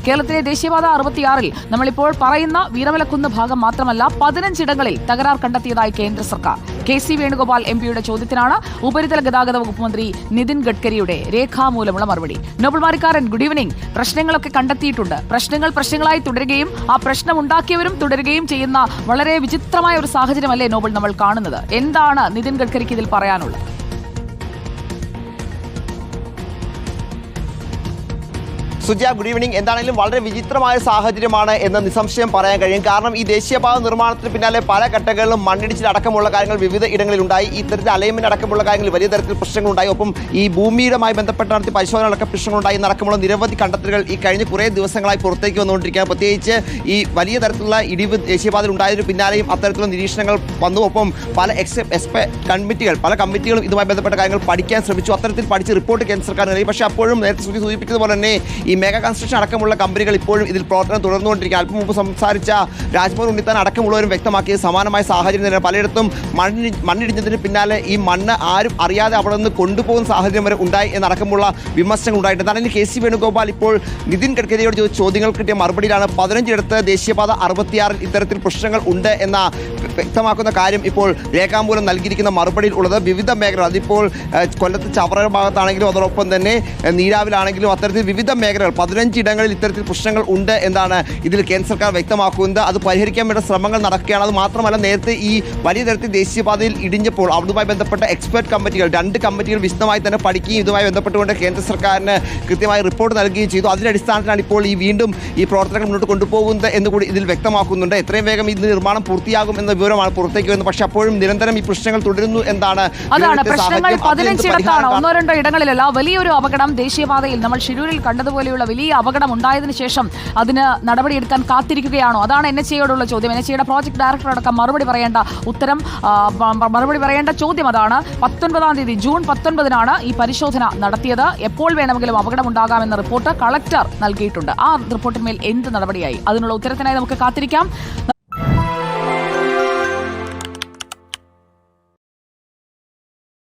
കേരളത്തിലെ ദേശീയപാത 66-ൽ നമ്മളിപ്പോൾ പറയുന്ന വീരമലക്കുന്ന് ഭാഗം മാത്രമല്ല 15 ഇടങ്ങളിൽ തകരാർ കണ്ടെത്തിയതായി കേന്ദ്ര സർക്കാർ. കെ.സി. വേണുഗോപാൽ എംപിയുടെ ചോദ്യത്തിനാണ് ഉപരിതല ഗതാഗത വകുപ്പ് മന്ത്രി നിതിൻ ഗഡ്കരിയുടെ രേഖാമൂലമുള്ള മറുപടി. Nobel Marikkaran, good evening. പ്രശ്നങ്ങളൊക്കെ കണ്ടെത്തിയിട്ടുണ്ട്. പ്രശ്നങ്ങളായി തുടരുകയും ആ പ്രശ്നം ഉണ്ടാക്കിയവരും തുടരുകയും ചെയ്യുന്ന വളരെ വിചിത്രമായ ഒരു സാഹചര്യമല്ലേ നോബൽ നമ്മൾ കാണുന്നത്? എന്താണ് നിതിൻ ഗഡ്കരിക്ക് ഇതിൽ പറയാനുള്ളത്? Suja, good evening. എന്താണെങ്കിലും വളരെ വിചിത്രമായ സാഹചര്യമാണ് എന്ന് നിസ്സംശയം പറയാൻ കഴിയും. കാരണം ഈ ദേശീയപാത നിർമ്മാണത്തിന് പിന്നാലെ പല ഘട്ടങ്ങളിലും മണ്ണിടിച്ചിലടക്കമുള്ള കാര്യങ്ങൾ വിവിധ ഇടങ്ങളിലുണ്ടായി. ഇത്തരത്തിൽ അലൈൻമെന്റ് അടക്കമുള്ള കാര്യങ്ങൾ വലിയ തരത്തിൽ പ്രശ്നങ്ങളുണ്ടായി. ഒപ്പം ഈ ഭൂമിയുമായി ബന്ധപ്പെട്ട് നടത്തിയ പരിശോധനകളൊക്കെ പ്രശ്നങ്ങളുണ്ടായി നടക്കമുള്ള നിരവധി കണ്ടെത്തലുകൾ ഈ കഴിഞ്ഞ കുറേ ദിവസങ്ങളായി പുറത്തേക്ക് വന്നുകൊണ്ടിരിക്കുകയാണ്. പ്രത്യേകിച്ച് ഈ വലിയ തരത്തിലുള്ള ഇടിവ് ദേശീയപാതയിൽ ഉണ്ടായതിനു പിന്നാലെയും അത്തരത്തിലുള്ള നിരീക്ഷണങ്ങൾ വന്നു. ഒപ്പം പല കമ്മിറ്റികളും ഇതുമായി ബന്ധപ്പെട്ട കാര്യങ്ങൾ പഠിക്കാൻ ശ്രമിച്ചു. അത്തരത്തിൽ പഠിച്ച് റിപ്പോർട്ട് കേന്ദ്ര സർക്കാർ നൽകി. പക്ഷേ അപ്പോഴും നേരത്തെ സൂചിപ്പിച്ചതുപോലെ തന്നെ ഈ മെഗാ കൺസ്ട്രക്ഷൻ അടക്കമുള്ള കമ്പനികൾ ഇപ്പോഴും ഇതിൽ പ്രവർത്തനം തുടർന്നുകൊണ്ടിരിക്കുക. അല്പം മുമ്പ് സംസാരിച്ച രാജ്മോഹൻ ഉണ്ണിത്താൻ അടക്കമുള്ളവരും വ്യക്തമാക്കിയ സമാനമായ സാഹചര്യം തന്നെ. പലയിടത്തും മണ്ണിടിഞ്ഞതിന് പിന്നാലെ ഈ മണ്ണ് ആരും അറിയാതെ അവിടെ നിന്ന് കൊണ്ടുപോകുന്ന സാഹചര്യം വരെ ഉണ്ടായി എന്നടക്കമുള്ള വിമർശനങ്ങൾ ഉണ്ടായിട്ടുണ്ട്. അതായത് കെ.സി. വേണുഗോപാൽ ഇപ്പോൾ നിതിൻ ഗഡ്കരിയോട് ചോദിച്ച ചോദ്യങ്ങൾ കിട്ടിയ മറുപടിയിലാണ് 15 ഇടത്ത് ദേശീയപാത 66-ൽ ഇത്തരത്തിൽ പ്രശ്നങ്ങൾ ഉണ്ട് എന്ന വ്യക്തമാക്കുന്ന കാര്യം ഇപ്പോൾ രേഖാമൂലം നൽകിയിരിക്കുന്ന മറുപടിയിൽ ഉള്ളത്. വിവിധ മേഖലകൾ, അതിപ്പോൾ കൊല്ലത്ത് ചവറ ഭാഗത്താണെങ്കിലും അതോടൊപ്പം തന്നെ നീരാവിലാണെങ്കിലും അത്തരത്തിൽ വിവിധ മേഖലകൾ 15 ഇടങ്ങളിൽ ഇത്തരത്തിൽ പ്രശ്നങ്ങൾ ഉണ്ട് എന്നാണ് ഇതിൽ കേന്ദ്ര സർക്കാർ വ്യക്തമാക്കുന്നത്. അത് പരിഹരിക്കാൻ വേണ്ട ശ്രമങ്ങൾ നടക്കുകയാണ്. അത് മാത്രമല്ല, നേരത്തെ ഈ വലിയ തരത്തിൽ ദേശീയപാതയിൽ ഇടിഞ്ഞപ്പോൾ അതുമായി ബന്ധപ്പെട്ട എക്സ്പെർട്ട് കമ്മിറ്റികൾ 2 കമ്മിറ്റികൾ വിശദമായി തന്നെ പഠിക്കുകയും ഇതുമായി ബന്ധപ്പെട്ടുകൊണ്ട് കേന്ദ്ര സർക്കാരിന് കൃത്യമായി റിപ്പോർട്ട് നൽകുകയും ചെയ്തു. അതിന്റെ അടിസ്ഥാനത്തിലാണ് ഇപ്പോൾ വീണ്ടും ഈ പ്രവർത്തനങ്ങൾ മുന്നോട്ട് കൊണ്ടുപോകുന്നത് എന്നുകൂടി ഇതിൽ വ്യക്തമാക്കുന്നുണ്ട്. എത്രയും വേഗം ഇത് നിർമ്മാണം പൂർത്തിയാകും എന്ന വിവരമാണ് പുറത്തേക്ക് വരുന്നത്. പക്ഷേ അപ്പോഴും നിരന്തരം ഈ പ്രശ്നങ്ങൾ തുടരുന്നു എന്നാണ്. പ്രശ്നങ്ങൾ 15 ഇടത്താണ്, 1-2 ഇടങ്ങളിലല്ല. വലിയൊരു അപകടം ദേശീയപാതയിൽ നമ്മൾ ഷിരൂരിൽ കണ്ടതുപോലെയുള്ള വലിയ അപകടം ഉണ്ടായതിനു ശേഷം അതിന് നടപടിയെടുക്കാൻ കാത്തിരിക്കുകയാണോ? അതാണ് NHAയോടുള്ള ചോദ്യം. NHAയുടെ പ്രോജക്ട് ഡയറക്ടർ അടക്കം മറുപടി പറയേണ്ട ചോദ്യം അതാണ്. 19-ാം തീയതി ജൂൺ 19-നാണ് ഈ പരിശോധന നടത്തിയത്. എപ്പോൾ വേണമെങ്കിലും അപകടമുണ്ടാകാമെന്ന റിപ്പോർട്ട് കളക്ടർ നൽകിയിട്ടുണ്ട്. ആ റിപ്പോർട്ടിന്മേൽ എന്ത് നടപടിയായി? അതിനുള്ള ഉത്തരത്തിനായി നമുക്ക് കാത്തിരിക്കാം.